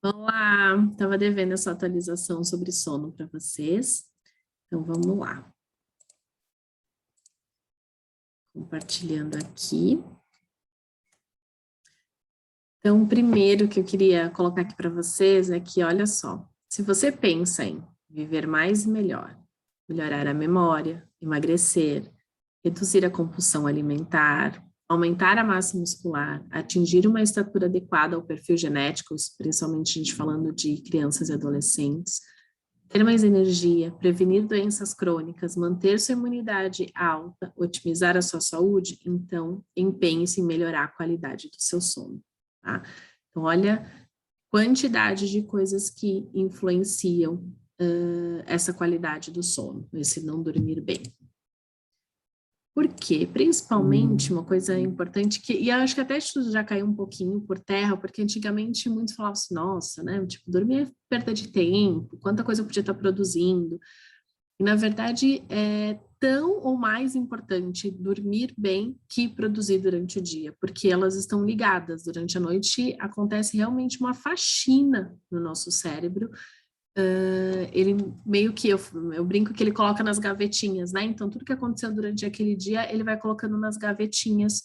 Olá, estava devendo essa atualização sobre sono para vocês. Então vamos lá. Compartilhando aqui. Então, o primeiro que eu queria colocar aqui para vocês é que, olha só, se você pensa em viver mais e melhor, melhorar a memória, emagrecer, reduzir a compulsão alimentar, aumentar a massa muscular, atingir uma estatura adequada ao perfil genético, principalmente a gente falando de crianças e adolescentes, ter mais energia, prevenir doenças crônicas, manter sua imunidade alta, otimizar a sua saúde, então empenhe-se em melhorar a qualidade do seu sono, tá? Então, olha, quantidade de coisas que influenciam essa qualidade do sono, esse não dormir bem. Por quê? Principalmente uma coisa importante que, e eu acho que até isso já caiu um pouquinho por terra, porque antigamente muitos falavam assim, nossa, né, tipo, dormir é perda de tempo, quanta coisa eu podia estar produzindo. E na verdade é tão ou mais importante dormir bem que produzir durante o dia, porque elas estão ligadas. Durante a noite acontece realmente uma faxina no nosso cérebro. Ele meio que, eu brinco que ele coloca nas gavetinhas, né? Então, tudo que aconteceu durante aquele dia, ele vai colocando nas gavetinhas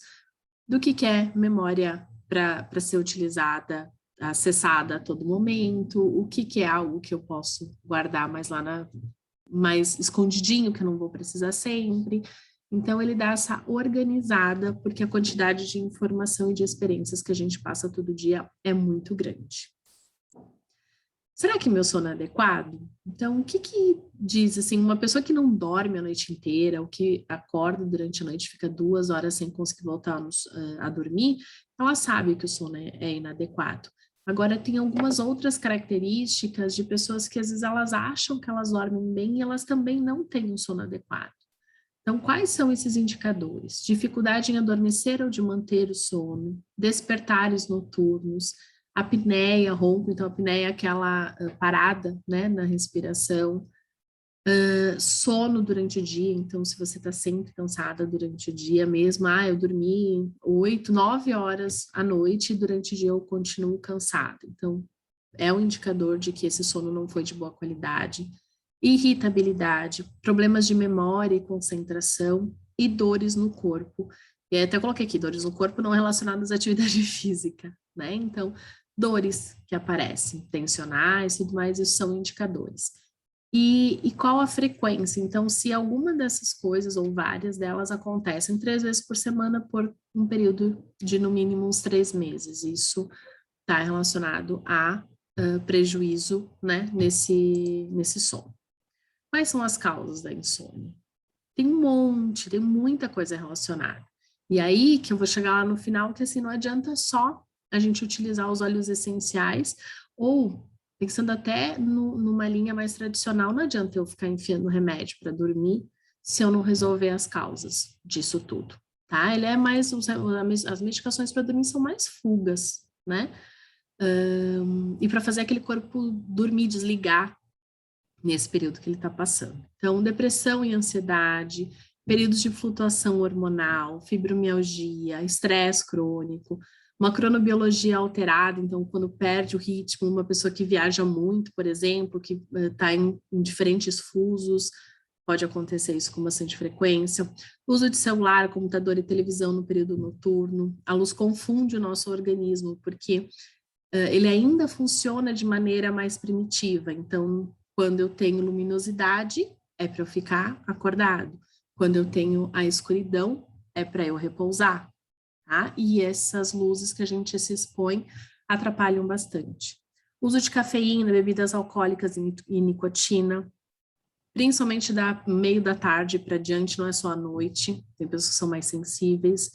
do que é memória para ser utilizada, acessada a todo momento, o que é algo que eu posso guardar mais escondidinho, que eu não vou precisar sempre. Então, ele dá essa organizada, porque a quantidade de informação e de experiências que a gente passa todo dia é muito grande. Será que meu sono é adequado? Então, o que diz, assim, uma pessoa que não dorme a noite inteira, ou que acorda durante a noite, fica 2 horas sem conseguir voltar a dormir, ela sabe que o sono é inadequado. Agora, tem algumas outras características de pessoas que às vezes elas acham que elas dormem bem e elas também não têm um sono adequado. Então, quais são esses indicadores? Dificuldade em adormecer ou de manter o sono, despertares noturnos, apneia, ronco, então apneia é aquela parada, né, na respiração, sono durante o dia, então se você está sempre cansada durante o dia mesmo, eu dormi 8, 9 horas à noite e durante o dia eu continuo cansada, então é um indicador de que esse sono não foi de boa qualidade, irritabilidade, problemas de memória e concentração e dores no corpo. E aí até coloquei aqui, dores no corpo não relacionadas à atividade física, né? Então, dores que aparecem, tensionais e tudo mais, isso são indicadores. E qual a frequência? Então, se alguma dessas coisas, ou várias delas, acontecem 3 vezes por semana por um período de, no mínimo, uns 3 meses, isso está relacionado a prejuízo, né, nesse sono. Quais são as causas da insônia? Tem muita coisa relacionada. E aí que eu vou chegar lá no final, que assim, não adianta só a gente utilizar os óleos essenciais, ou pensando até numa linha mais tradicional, não adianta eu ficar enfiando remédio para dormir se eu não resolver as causas disso tudo, tá? Ele é mais, as medicações para dormir são mais fugas, né? E para fazer aquele corpo dormir, desligar nesse período que ele está passando. Então, depressão e ansiedade, períodos de flutuação hormonal, fibromialgia, estresse crônico, uma cronobiologia alterada, então, quando perde o ritmo, uma pessoa que viaja muito, por exemplo, que está em diferentes fusos, pode acontecer isso com bastante frequência. Uso de celular, computador e televisão no período noturno. A luz confunde o nosso organismo, porque ele ainda funciona de maneira mais primitiva. Então, quando eu tenho luminosidade, é para eu ficar acordado. Quando eu tenho a escuridão, é para eu repousar, tá? E essas luzes que a gente se expõe atrapalham bastante. Uso de cafeína, bebidas alcoólicas e nicotina, principalmente da meio da tarde para diante, não é só à noite, tem pessoas que são mais sensíveis.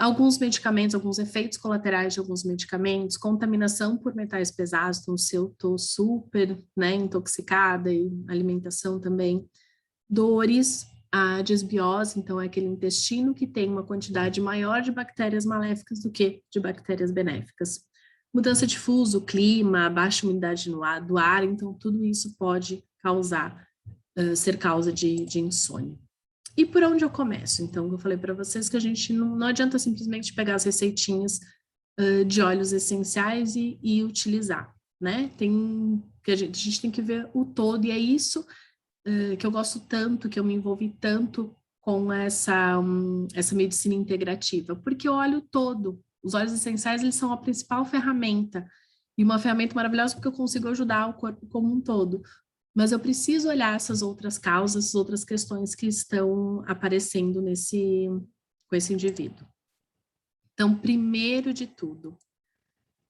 Alguns medicamentos, alguns efeitos colaterais de alguns medicamentos, contaminação por metais pesados, então se eu estou super, né, intoxicada, e alimentação também, dores, a desbiose, então é aquele intestino que tem uma quantidade maior de bactérias maléficas do que de bactérias benéficas. Mudança de fuso, clima, baixa umidade do ar, então tudo isso pode ser causa de insônia. E por onde eu começo? Então, eu falei para vocês que a gente não adianta simplesmente pegar as receitinhas de óleos essenciais e utilizar. né? A gente tem que ver o todo, e é isso que eu gosto tanto, que eu me envolvi tanto com essa medicina integrativa, porque eu olho o todo. Os óleos essenciais, eles são a principal ferramenta, e uma ferramenta maravilhosa porque eu consigo ajudar o corpo como um todo. Mas eu preciso olhar essas outras causas, essas outras questões que estão aparecendo com esse indivíduo. Então, primeiro de tudo,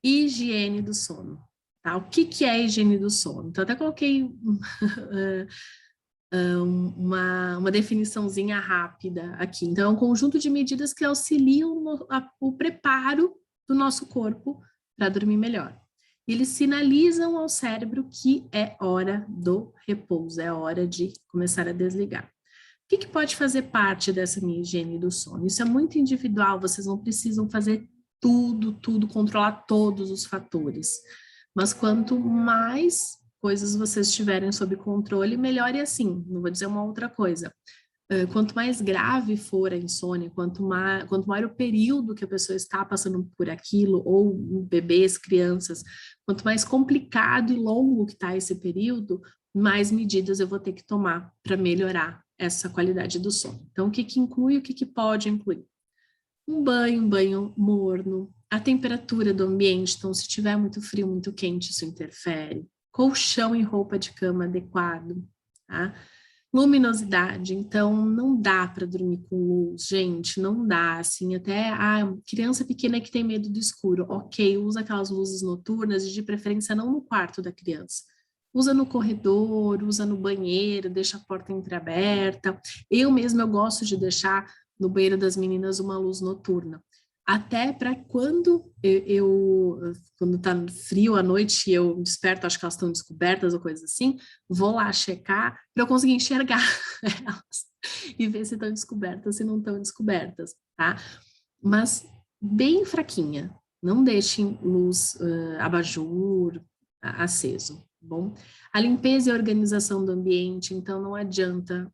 higiene do sono. Tá? O que é a higiene do sono? Então, até coloquei uma definiçãozinha rápida aqui. Então, é um conjunto de medidas que auxiliam o preparo do nosso corpo para dormir melhor. Eles sinalizam ao cérebro que é hora do repouso, é hora de começar a desligar. O que pode fazer parte dessa minha higiene do sono? Isso é muito individual, vocês não precisam fazer tudo, controlar todos os fatores. Mas quanto mais coisas vocês tiverem sob controle, melhor. E assim, não vou dizer uma outra coisa. Quanto mais grave for a insônia, quanto maior o período que a pessoa está passando por aquilo, ou bebês, crianças, quanto mais complicado e longo que está esse período, mais medidas eu vou ter que tomar para melhorar essa qualidade do sono. Então, o que inclui, o que pode incluir? Um banho morno, a temperatura do ambiente, então se tiver muito frio, muito quente, isso interfere. Colchão e roupa de cama adequado, tá? Luminosidade, então não dá para dormir com luz, gente, não dá, assim, até criança pequena que tem medo do escuro, ok, usa aquelas luzes noturnas e de preferência não no quarto da criança. Usa no corredor, usa no banheiro, deixa a porta entreaberta. Eu gosto de deixar no banheiro das meninas uma luz noturna. Até para quando quando tá frio à noite e eu desperto, acho que elas estão descobertas ou coisa assim, vou lá checar para eu conseguir enxergar elas e ver se estão descobertas, se não estão descobertas, tá? Mas bem fraquinha, não deixem luz abajur aceso, bom? A limpeza e a organização do ambiente, então não adianta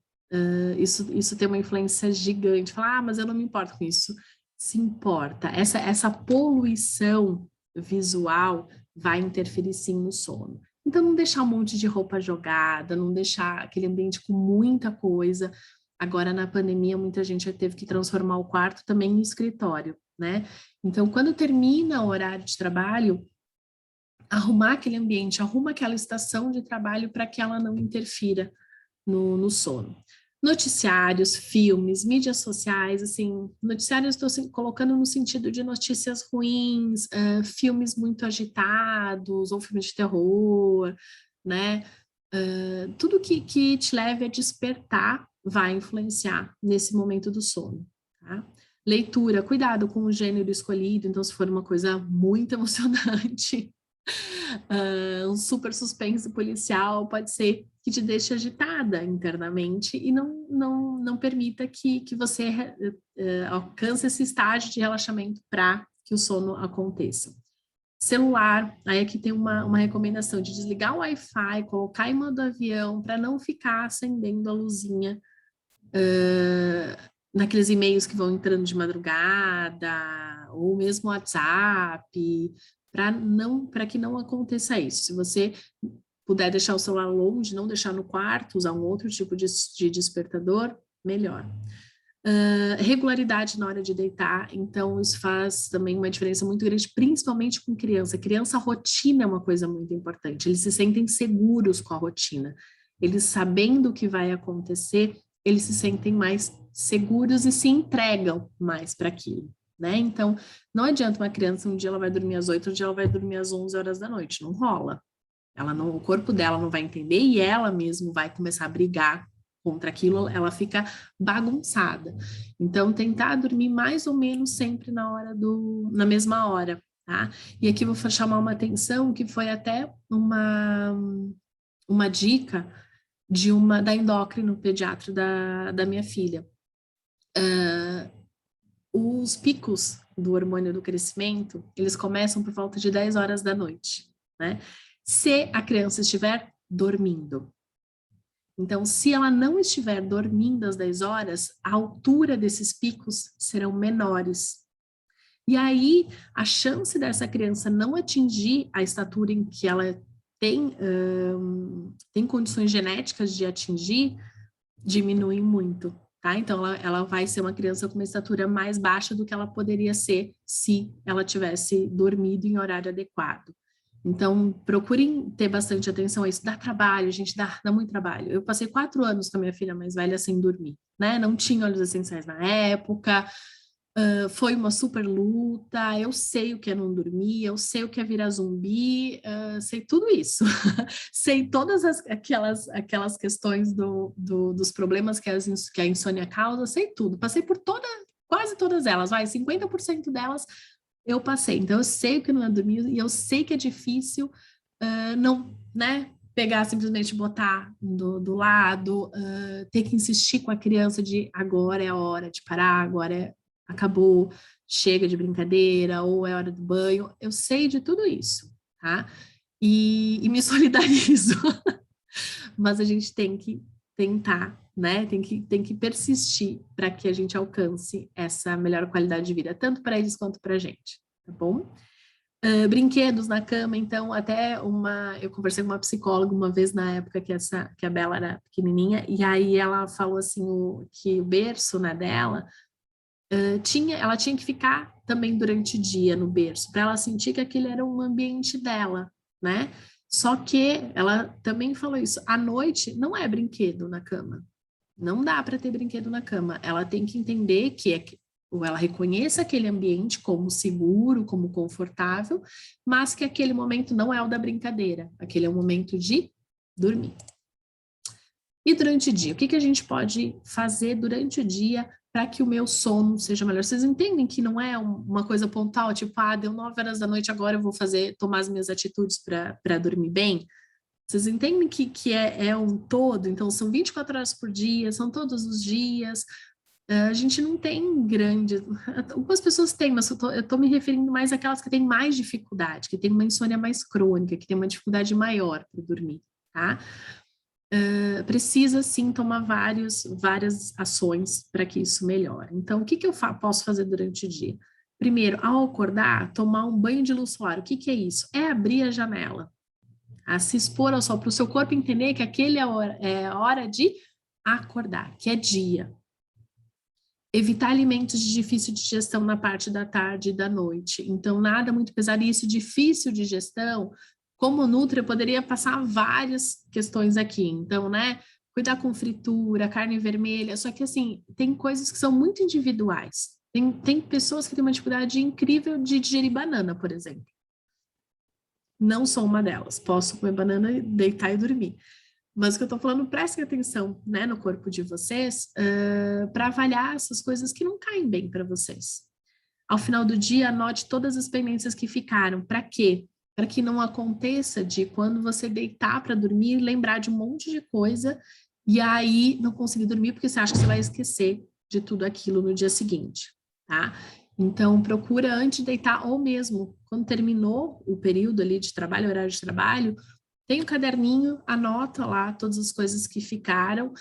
isso tem uma influência gigante. Falar, mas eu não me importo com isso. Se importa. Essa poluição visual vai interferir sim no sono. Então, não deixar um monte de roupa jogada, não deixar aquele ambiente com muita coisa. Agora, na pandemia, muita gente já teve que transformar o quarto também em escritório, né? Então, quando termina o horário de trabalho, arrumar aquele ambiente, arruma aquela estação de trabalho para que ela não interfira no sono. Noticiários, filmes, mídias sociais, assim, noticiários estou colocando no sentido de notícias ruins, filmes muito agitados, ou filmes de terror, né? Tudo que te leve a despertar vai influenciar nesse momento do sono, tá? Leitura, cuidado com o gênero escolhido, então se for uma coisa muito emocionante, um super suspense policial pode ser que te deixe agitada internamente e não permita que você alcance esse estágio de relaxamento para que o sono aconteça. Celular, aí aqui tem uma recomendação de desligar o Wi-Fi, colocar em modo avião para não ficar acendendo a luzinha naqueles e-mails que vão entrando de madrugada, ou mesmo WhatsApp, para que não aconteça isso. Se você puder deixar o celular longe, não deixar no quarto, usar um outro tipo de despertador, melhor. Regularidade na hora de deitar, então isso faz também uma diferença muito grande, principalmente com criança. Criança, a rotina é uma coisa muito importante, eles se sentem seguros com a rotina. Eles sabendo o que vai acontecer, eles se sentem mais seguros e se entregam mais para aquilo, né? Então, não adianta uma criança, um dia ela vai dormir às 8, outro dia ela vai dormir às 11 horas da noite, não rola. O corpo dela não vai entender e ela mesmo vai começar a brigar contra aquilo, ela fica bagunçada. Então, tentar dormir mais ou menos sempre na mesma hora, tá? E aqui vou chamar uma atenção que foi até uma dica da endócrino pediatra da minha filha. Os picos do hormônio do crescimento, eles começam por volta de 10 horas da noite, né? Se a criança estiver dormindo. Então, se ela não estiver dormindo às 10 horas, a altura desses picos serão menores. E aí, a chance dessa criança não atingir a estatura em que ela tem condições genéticas de atingir, diminui muito, tá? Então, ela vai ser uma criança com uma estatura mais baixa do que ela poderia ser se ela tivesse dormido em horário adequado. Então, procurem ter bastante atenção a isso. Dá trabalho, gente, dá muito trabalho. Eu passei 4 anos com a minha filha mais velha sem dormir, né? Não tinha óleos essenciais na época, foi uma super luta. Eu sei o que é não dormir, eu sei o que é virar zumbi, sei tudo isso. Sei todas aquelas questões dos problemas que a insônia causa, sei tudo. Passei por quase todas elas, 50% delas eu passei. Então, eu sei o que não é dormir e eu sei que é difícil não, né? Pegar, simplesmente botar do lado, ter que insistir com a criança de agora é a hora de parar, acabou, chega de brincadeira, ou é hora do banho. Eu sei de tudo isso, tá? E me solidarizo. Mas a gente tem que tentar, né? Tem que persistir para que a gente alcance essa melhor qualidade de vida, tanto para eles quanto para a gente, tá bom? Brinquedos na cama, então, eu conversei com uma psicóloga uma vez na época que a Bela era pequenininha, e aí ela falou assim, que o berço, né, dela, ela tinha que ficar também durante o dia no berço, para ela sentir que aquele era um ambiente dela, né? Só que ela também falou isso, à noite não é brinquedo na cama. Não dá para ter brinquedo na cama. Ela tem que entender ou ela reconheça aquele ambiente como seguro, como confortável, mas que aquele momento não é o da brincadeira, aquele é o momento de dormir. E durante o dia, o que a gente pode fazer durante o dia para que o meu sono seja melhor? Vocês entendem que não é uma coisa pontual, tipo, deu 9 horas da noite, agora eu vou tomar as minhas atitudes para dormir bem? Vocês entendem que é um todo? Então, são 24 horas por dia, são todos os dias. A gente não tem grande... Algumas pessoas têm, mas eu tô me referindo mais àquelas que têm mais dificuldade, que têm uma insônia mais crônica, que têm uma dificuldade maior para dormir, tá? Precisa sim tomar várias ações para que isso melhore. Então, o que eu posso fazer durante o dia? Primeiro, ao acordar, tomar um banho de luz solar. O que é isso? É abrir a janela, a se expor ao sol, para o seu corpo entender que aquele é a hora de acordar, que é dia. Evitar alimentos de difícil digestão na parte da tarde e da noite. Então, nada muito pesado. E isso, difícil digestão, como Nutri, eu poderia passar várias questões aqui. Então, né, cuidar com fritura, carne vermelha. Só que, assim, tem coisas que são muito individuais. Tem pessoas que têm uma dificuldade incrível de digerir banana, por exemplo. Não sou uma delas. Posso comer banana, deitar e dormir. Mas o que eu estou falando, prestem atenção, né, no corpo de vocês, para avaliar essas coisas que não caem bem para vocês. Ao final do dia, anote todas as pendências que ficaram. Para quê? Para que não aconteça de quando você deitar para dormir, lembrar de um monte de coisa e aí não conseguir dormir porque você acha que você vai esquecer de tudo aquilo no dia seguinte, tá? Então, procura antes de deitar, ou mesmo quando terminou o período ali de trabalho, horário de trabalho, tem um caderninho, anota lá todas as coisas que ficaram.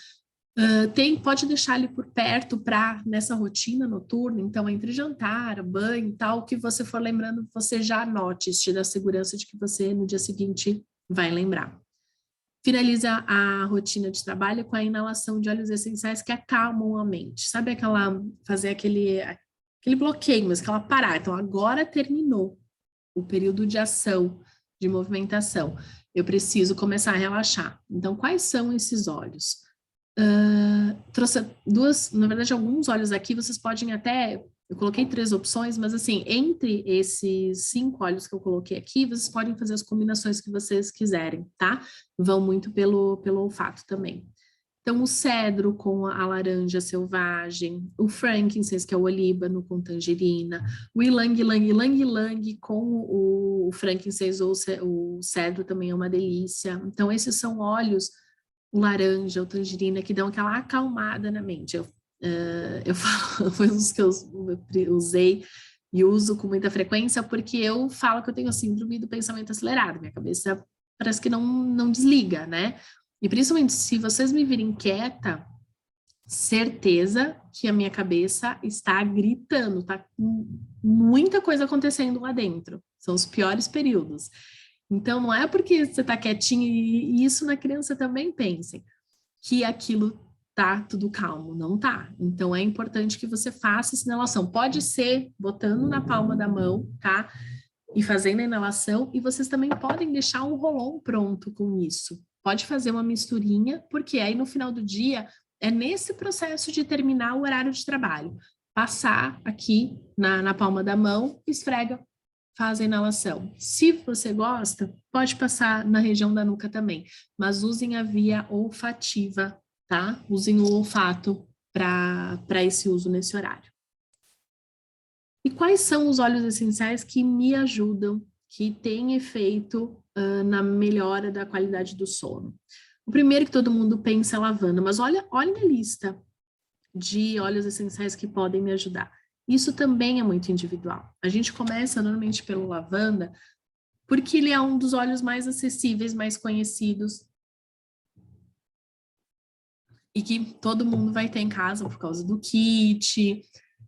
Pode deixar ali por perto nessa rotina noturna, então entre jantar, banho e tal, o que você for lembrando, você já anote, isso te dá segurança de que você no dia seguinte vai lembrar. Finaliza a rotina de trabalho com a inalação de óleos essenciais que acalmam a mente. Sabe fazer aquele bloqueio, mas aquela parar. Então agora terminou o período de ação, de movimentação. Eu preciso começar a relaxar. Então, quais são esses óleos? Trouxe na verdade, alguns óleos aqui, vocês podem eu coloquei 3 opções, mas assim, entre esses 5 óleos que eu coloquei aqui, vocês podem fazer as combinações que vocês quiserem, tá? Vão muito pelo olfato também. Então, o cedro com a laranja selvagem, o frankincense, que é o olíbano com tangerina, o ylang-ylang com o frankincense ou o cedro também é uma delícia. Então, esses são óleos, o laranja, o tangerina, que dão aquela acalmada na mente. Eu falo, foi um dos que eu usei e uso com muita frequência, porque eu falo que eu tenho a síndrome do pensamento acelerado. Minha cabeça parece que não desliga, né? E principalmente se vocês me virem quieta, certeza que a minha cabeça está gritando, tá com muita coisa acontecendo lá dentro. São os piores períodos. Então, não é porque você está quietinho, e isso na criança também pensem, que aquilo tá tudo calmo, não tá. Então, é importante que você faça essa inalação. Pode ser botando na palma da mão, tá? E fazendo a inalação, e vocês também podem deixar um rolon pronto com isso. Pode fazer uma misturinha, porque aí no final do dia, é nesse processo de terminar o horário de trabalho. Passar aqui na palma da mão, esfrega, faz a inalação. Se você gosta, pode passar na região da nuca também, mas usem a via olfativa, tá? Usem o olfato para esse uso nesse horário. E quais são os óleos essenciais que me ajudam, que têm efeito na melhora da qualidade do sono? O primeiro que todo mundo pensa é lavanda, mas olha a lista de óleos essenciais que podem me ajudar. Isso também é muito individual. A gente começa normalmente pelo lavanda, porque ele é um dos óleos mais acessíveis, mais conhecidos, e que todo mundo vai ter em casa por causa do kit,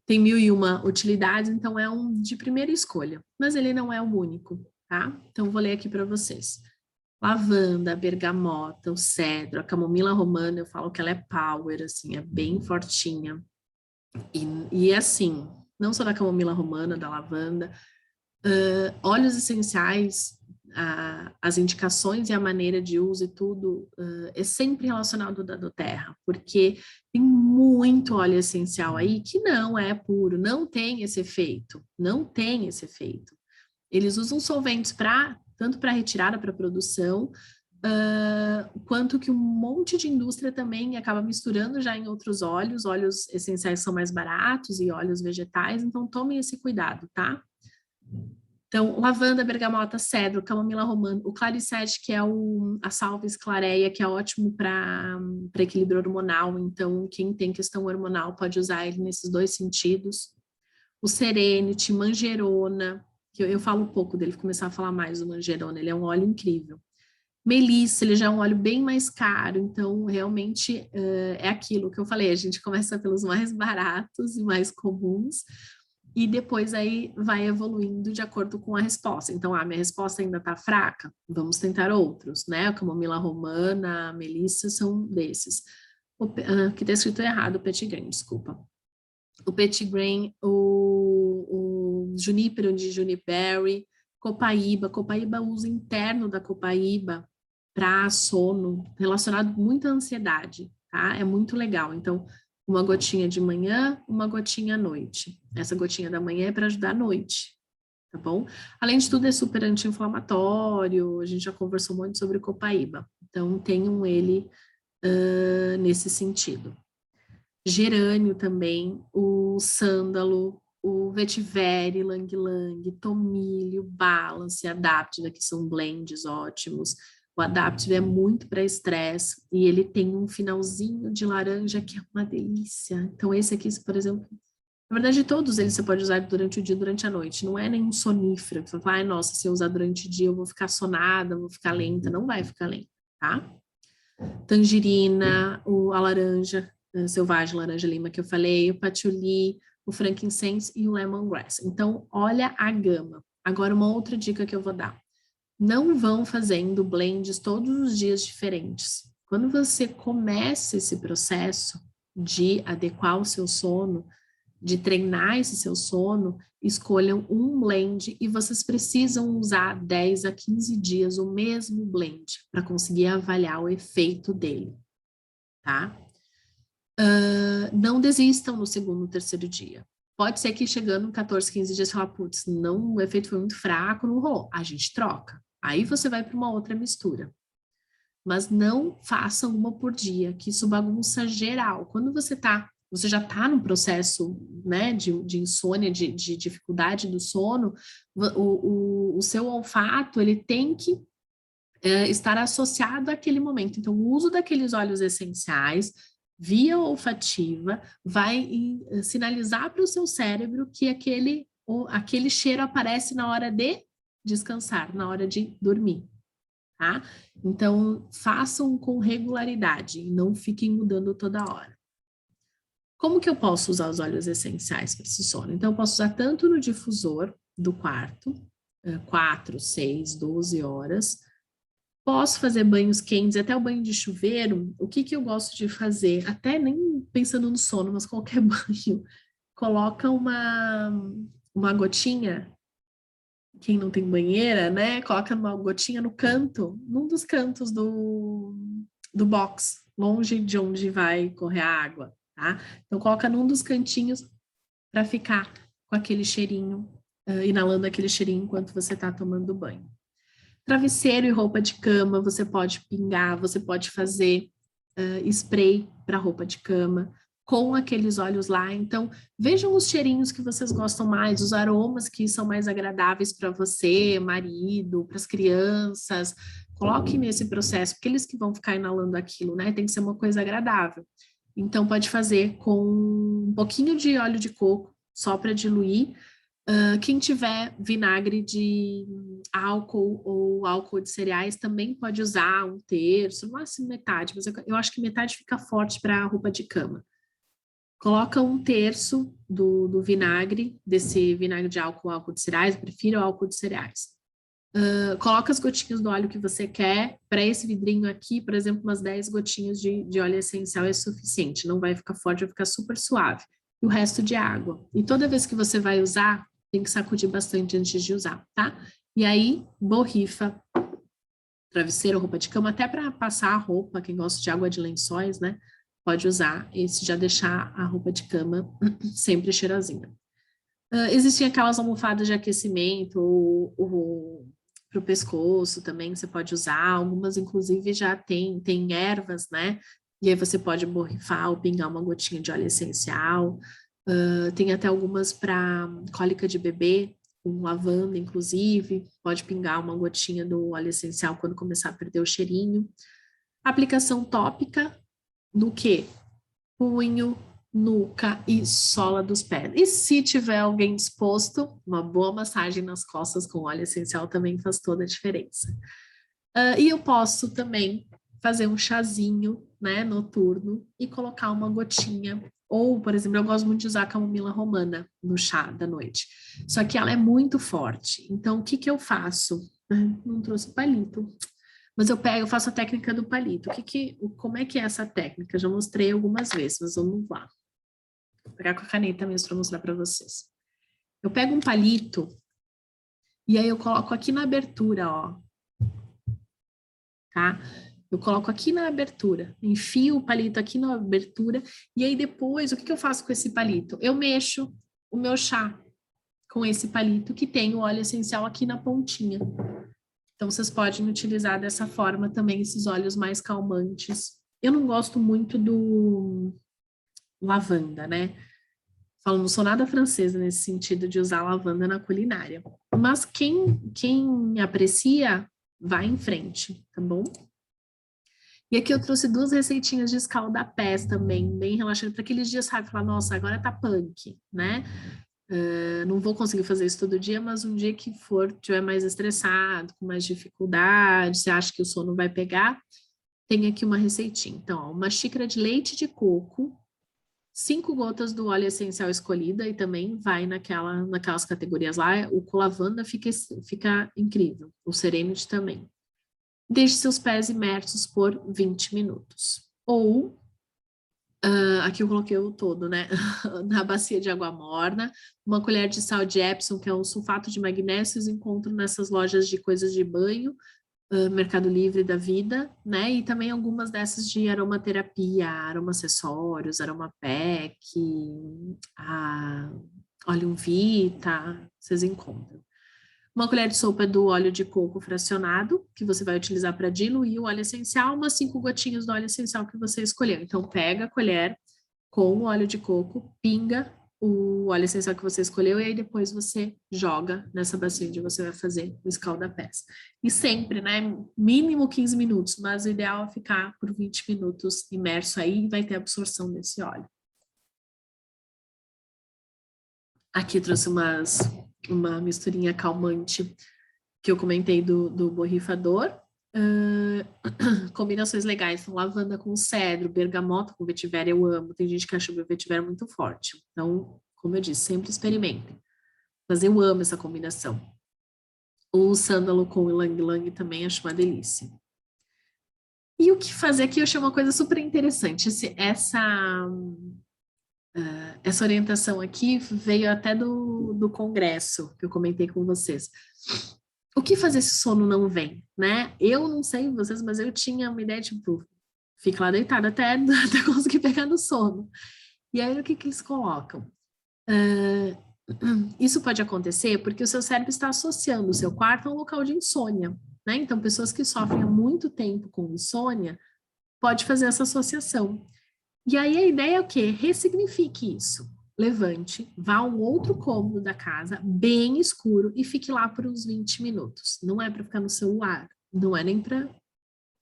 tem 1001 utilidades, então é um de primeira escolha, mas ele não é o único, tá? Então vou ler aqui para vocês. Lavanda, bergamota, o cedro, a camomila romana, eu falo que ela é power, assim, é bem fortinha. E assim, não só da camomila romana, da lavanda, óleos essenciais, as indicações e a maneira de uso e tudo é sempre relacionado da terra, porque tem muito óleo essencial aí que não é puro, não tem esse efeito, não tem esse efeito. Eles usam solventes tanto para retirada, para produção, quanto que um monte de indústria também acaba misturando já em outros óleos essenciais são mais baratos e óleos vegetais, então tomem esse cuidado, tá? Então, lavanda, bergamota, cedro, camomila romana, o claricete, que é a salves clareia, que é ótimo para equilíbrio hormonal, então quem tem questão hormonal pode usar ele nesses dois sentidos. O serenity, manjerona, que eu falo um pouco dele, vou começar a falar mais do manjerona, ele é um óleo incrível. Melissa, ele já é um óleo bem mais caro, então realmente é aquilo que eu falei, a gente começa pelos mais baratos e mais comuns, e depois aí vai evoluindo de acordo com a resposta. Então, minha resposta ainda está fraca, vamos tentar outros, né? A camomila romana, a melissa são desses. Aqui está escrito errado, o petitgrain, desculpa. O petitgrain, o junípero de juniperberry, copaíba, uso interno da copaíba para sono, relacionado muito à ansiedade, tá? É muito legal. Então, uma gotinha de manhã, uma gotinha à noite. Essa gotinha da manhã é para ajudar à noite, tá bom? Além de tudo, é super anti-inflamatório, a gente já conversou muito sobre copaíba. Então, tenham ele nesse sentido. Gerânio também, o sândalo, o vetiver, lang-lang, tomilho, balance, adaptiva, que são blends ótimos. O adaptive é muito para estresse e ele tem um finalzinho de laranja que é uma delícia. Então esse aqui, por exemplo, na verdade todos eles você pode usar durante o dia, durante a noite. Não é nenhum sonífero. Você fala, ai, nossa, se eu usar durante o dia eu vou ficar sonada, vou ficar lenta. Não vai ficar lenta, tá? Tangerina, a laranja, selvagem, laranja-lima que eu falei, o patchouli, o frankincense e o lemongrass. Então, olha a gama. Agora, uma outra dica que eu vou dar. Não vão fazendo blends todos os dias diferentes. Quando você começa esse processo de adequar o seu sono, de treinar esse seu sono, escolham um blend e vocês precisam usar 10 a 15 dias o mesmo blend para conseguir avaliar o efeito dele, tá? Não desistam no segundo, terceiro dia. Pode ser que chegando em 14, 15 dias, você fala, putz, não, o efeito foi muito fraco, não rolou. A gente troca. Aí você vai para uma outra mistura. Mas não façam uma por dia, que isso bagunça geral. Quando você já está num processo, né, de insônia, de dificuldade do sono, o seu olfato, ele tem que estar associado àquele momento. Então, o uso daqueles óleos essenciais, via olfativa, vai sinalizar para o seu cérebro que aquele cheiro aparece na hora de descansar, na hora de dormir. Tá? Então, façam com regularidade e não fiquem mudando toda hora. Como que eu posso usar os óleos essenciais para esse sono? Então, eu posso usar tanto no difusor do quarto, 4, 6, 12 horas. Posso fazer banhos quentes, até o banho de chuveiro. O que que eu gosto de fazer? Até nem pensando no sono, mas qualquer banho. Coloca uma gotinha, quem não tem banheira, né? Coloca uma gotinha no canto, num dos cantos do box, longe de onde vai correr a água, tá? Então, coloca num dos cantinhos para ficar com aquele cheirinho, inalando aquele cheirinho enquanto você está tomando banho. Travesseiro e roupa de cama, você pode pingar, você pode fazer spray para roupa de cama, com aqueles óleos lá. Então, vejam os cheirinhos que vocês gostam mais, os aromas que são mais agradáveis para você, marido, para as crianças. Coloque nesse processo, porque eles que vão ficar inalando aquilo, né? Tem que ser uma coisa agradável. Então, pode fazer com um pouquinho de óleo de coco, só para diluir. Quem tiver vinagre de álcool ou álcool de cereais também pode usar 1/3, no máximo metade, mas eu acho que metade fica forte para a roupa de cama. Coloca 1/3 do vinagre, desse vinagre de álcool ou álcool de cereais, eu prefiro álcool de cereais. Coloca as gotinhas do óleo que você quer. Para esse vidrinho aqui, por exemplo, umas 10 gotinhas de óleo essencial é suficiente. Não vai ficar forte, vai ficar super suave. E o resto de água. E toda vez que você vai usar, tem que sacudir bastante antes de usar, tá? E aí, borrifa travesseiro, roupa de cama, até para passar a roupa, quem gosta de água de lençóis, né? Pode usar esse, já deixar a roupa de cama sempre cheirosinha. Existem aquelas almofadas de aquecimento, para o pescoço também você pode usar, algumas inclusive já tem ervas, né? E aí você pode borrifar ou pingar uma gotinha de óleo essencial. Tem até algumas para cólica de bebê, com lavanda, inclusive. Pode pingar uma gotinha do óleo essencial quando começar a perder o cheirinho. Aplicação tópica no quê? Punho, nuca e sola dos pés. E se tiver alguém disposto, uma boa massagem nas costas com óleo essencial também faz toda a diferença. E eu posso também fazer um chazinho, né, noturno e colocar uma gotinha. Ou, por exemplo, eu gosto muito de usar a camomila romana no chá da noite. Só que ela é muito forte. Então, o que que eu faço? Não trouxe palito. Mas eu faço a técnica do palito. Como é que é essa técnica? Já mostrei algumas vezes, mas vamos lá. Vou pegar com a caneta mesmo para mostrar para vocês. Eu pego um palito e aí eu coloco aqui na abertura, ó. Tá? Eu coloco aqui na abertura, enfio o palito aqui na abertura e aí depois, o que eu faço com esse palito? Eu mexo o meu chá com esse palito que tem o óleo essencial aqui na pontinha. Então, vocês podem utilizar dessa forma também esses óleos mais calmantes. Eu não gosto muito do lavanda, né? Falo, não sou nada francesa nesse sentido de usar lavanda na culinária. Mas quem aprecia, vai em frente, tá bom? E aqui eu trouxe 2 receitinhas de escalda-pés também, bem relaxante, para aqueles dias, sabe, falar, nossa, agora tá punk, né? Não vou conseguir fazer isso todo dia, mas um dia que for, tiver mais estressado, com mais dificuldade, você acha que o sono vai pegar, tem aqui uma receitinha. Então, ó, uma xícara de leite de coco, 5 gotas do óleo essencial escolhida, e também vai naquelas categorias lá, o com lavanda fica incrível, o Serenity também. Deixe seus pés imersos por 20 minutos. Ou aqui eu coloquei o todo, né? Na bacia de água morna, uma colher de sal de Epsom, que é um sulfato de magnésio, vocês encontram nessas lojas de coisas de banho, Mercado Livre da vida, né? E também algumas dessas de aromaterapia, aromaacessórios, aromapack, Oleum Vita, vocês encontram. Uma colher de sopa do óleo de coco fracionado, que você vai utilizar para diluir o óleo essencial, umas 5 gotinhas do óleo essencial que você escolheu. Então, pega a colher com o óleo de coco, pinga o óleo essencial que você escolheu e aí depois você joga nessa bacia onde você vai fazer o escalda-pés. E sempre, né, mínimo 15 minutos, mas o ideal é ficar por 20 minutos imerso aí e vai ter absorção desse óleo. Aqui trouxe uma misturinha calmante que eu comentei do borrifador, Combinações legais são lavanda com cedro, bergamota com vetiver, eu amo. Tem gente que acha o vetiver muito forte. Então, como eu disse, sempre experimentem. Mas eu amo essa combinação. O sândalo com ylang-ylang também acho uma delícia. E o que fazer aqui eu achei uma coisa super interessante. Essa orientação aqui veio até do congresso que eu comentei com vocês. O que fazer se o sono não vem, né? Eu não sei vocês, mas eu tinha uma ideia, tipo, fica lá deitada até conseguir pegar no sono. E aí, o que eles colocam? Isso pode acontecer porque o seu cérebro está associando o seu quarto a um local de insônia, né? Então, pessoas que sofrem há muito tempo com insônia pode fazer essa associação. E aí a ideia é o quê? Ressignifique isso. Levante, vá a um outro cômodo da casa, bem escuro, e fique lá por uns 20 minutos. Não é para ficar no celular, não é nem para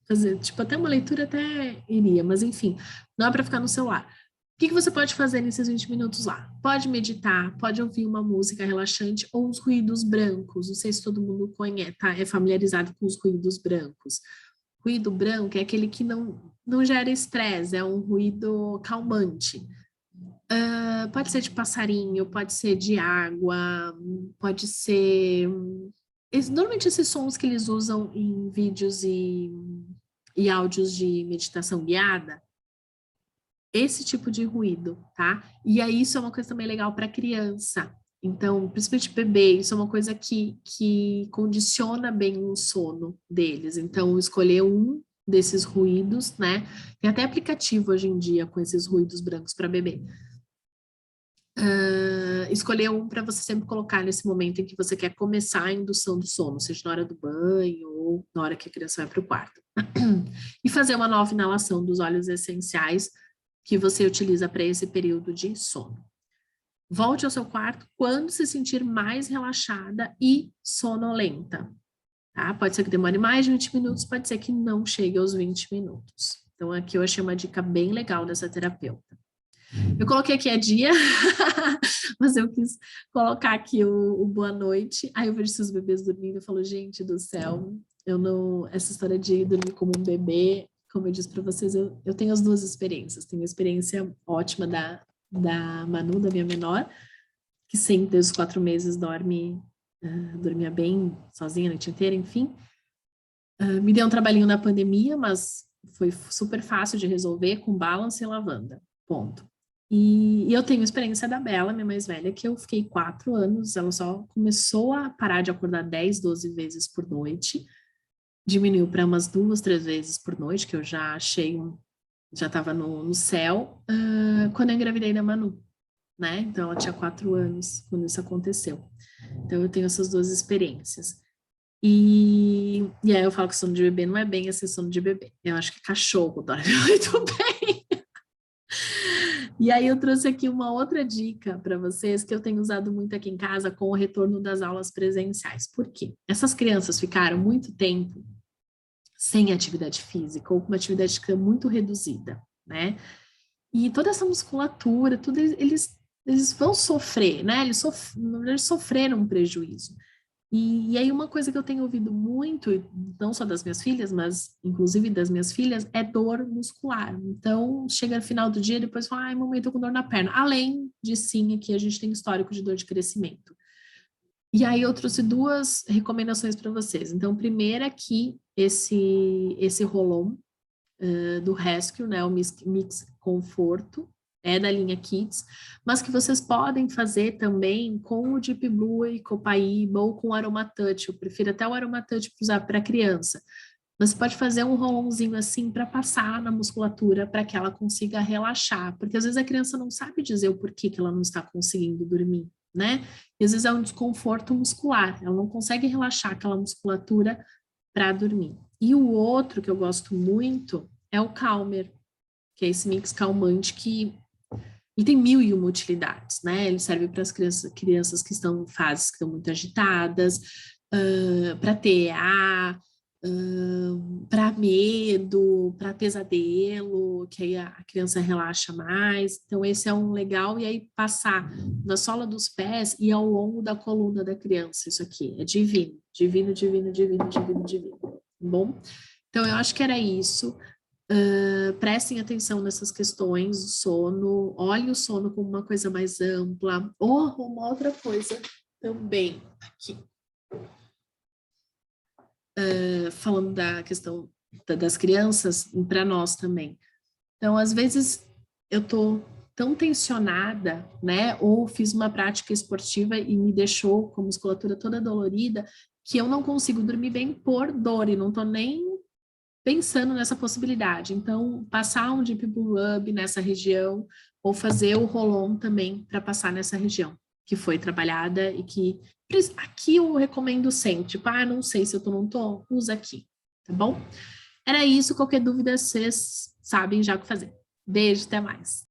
fazer, tipo, até uma leitura até iria, mas enfim, não é para ficar no celular. O que você pode fazer nesses 20 minutos lá? Pode meditar, pode ouvir uma música relaxante ou os ruídos brancos. Não sei se todo mundo conhece, tá? É familiarizado com os ruídos brancos. Ruído branco é aquele que não gera estresse, é um ruído calmante. Pode ser de passarinho, pode ser de água, pode ser. Normalmente esses sons que eles usam em vídeos e áudios de meditação guiada, esse tipo de ruído, tá? E aí isso é uma coisa também legal para criança. Então, principalmente bebê, isso é uma coisa que condiciona bem o sono deles. Então, escolher um desses ruídos, né? Tem até aplicativo hoje em dia com esses ruídos brancos para bebê. Escolher um para você sempre colocar nesse momento em que você quer começar a indução do sono, seja na hora do banho ou na hora que a criança vai para o quarto. E fazer uma nova inalação dos óleos essenciais que você utiliza para esse período de sono. Volte ao seu quarto quando se sentir mais relaxada e sonolenta. Tá? Pode ser que demore mais de 20 minutos, pode ser que não chegue aos 20 minutos. Então, aqui eu achei uma dica bem legal dessa terapeuta. Eu coloquei aqui a dia, mas eu quis colocar aqui o boa noite. Aí eu vejo seus bebês dormindo e falo, gente do céu, eu não. Essa história de dormir como um bebê, como eu disse para vocês, eu tenho as duas experiências. Tenho a experiência ótima da Manu, da minha menor, que sempre, desde os 4 meses, dormia bem sozinha a noite inteira, enfim. Me deu um trabalhinho na pandemia, mas foi super fácil de resolver com balance e lavanda. Ponto. E eu tenho a experiência da Bela, minha mais velha, que eu fiquei 4 anos, ela só começou a parar de acordar 10, 12 vezes por noite, diminuiu para umas 2, 3 vezes por noite, que eu já achei, já estava no céu, quando eu engravidei da Manu, né? Então ela tinha 4 anos quando isso aconteceu. Então eu tenho essas duas experiências. E aí eu falo que sono de bebê não é bem esse sono de bebê. Eu acho que cachorro dorme muito bem. E aí eu trouxe aqui uma outra dica para vocês que eu tenho usado muito aqui em casa com o retorno das aulas presenciais. Por quê? Essas crianças ficaram muito tempo sem atividade física ou com uma atividade física muito reduzida, né? E toda essa musculatura, tudo eles vão sofrer, né? Eles sofreram um prejuízo. E aí uma coisa que eu tenho ouvido muito, não só das minhas filhas, mas inclusive das minhas filhas, é dor muscular. Então, chega no final do dia, depois fala, ai, mamãe, tô com dor na perna. Além de sim, aqui a gente tem histórico de dor de crescimento. E aí eu trouxe 2 recomendações para vocês. Então, primeiro aqui, esse Rolon do Rescue, né, o Mix Conforto, é da linha Kids, mas que vocês podem fazer também com o Deep Blue e Copaíba ou com o Aromatouch. Eu prefiro até o Aromatouch para usar para criança. Mas você pode fazer um rolãozinho assim para passar na musculatura para que ela consiga relaxar, porque às vezes a criança não sabe dizer o porquê que ela não está conseguindo dormir, né? E às vezes é um desconforto muscular, ela não consegue relaxar aquela musculatura para dormir. E o outro que eu gosto muito é o Calmer, que é esse mix calmante que ele tem 1001 utilidades, né? Ele serve para as crianças que estão em fases que estão muito agitadas, para TEA, para medo, para pesadelo, que aí a criança relaxa mais. Então, esse é um legal. E aí, passar na sola dos pés e ao longo da coluna da criança. Isso aqui é divino, divino, divino, divino, divino, divino. bom? Então, eu acho que era isso. Prestem atenção nessas questões do sono, olhem o sono como uma coisa mais ampla. Uma outra coisa também aqui, falando da questão das crianças, para nós também. Então, às vezes, eu tô tão tensionada, né? Ou fiz uma prática esportiva e me deixou com a musculatura toda dolorida, que eu não consigo dormir bem por dor e não tô nem pensando nessa possibilidade. Então, passar um Deep Blue Rub nessa região ou fazer o roll-on também para passar nessa região que foi trabalhada e que aqui eu recomendo sempre, tipo, não sei se eu tô ou não tô, usa aqui, tá bom? Era isso, qualquer dúvida vocês sabem já o que fazer. Beijo, até mais.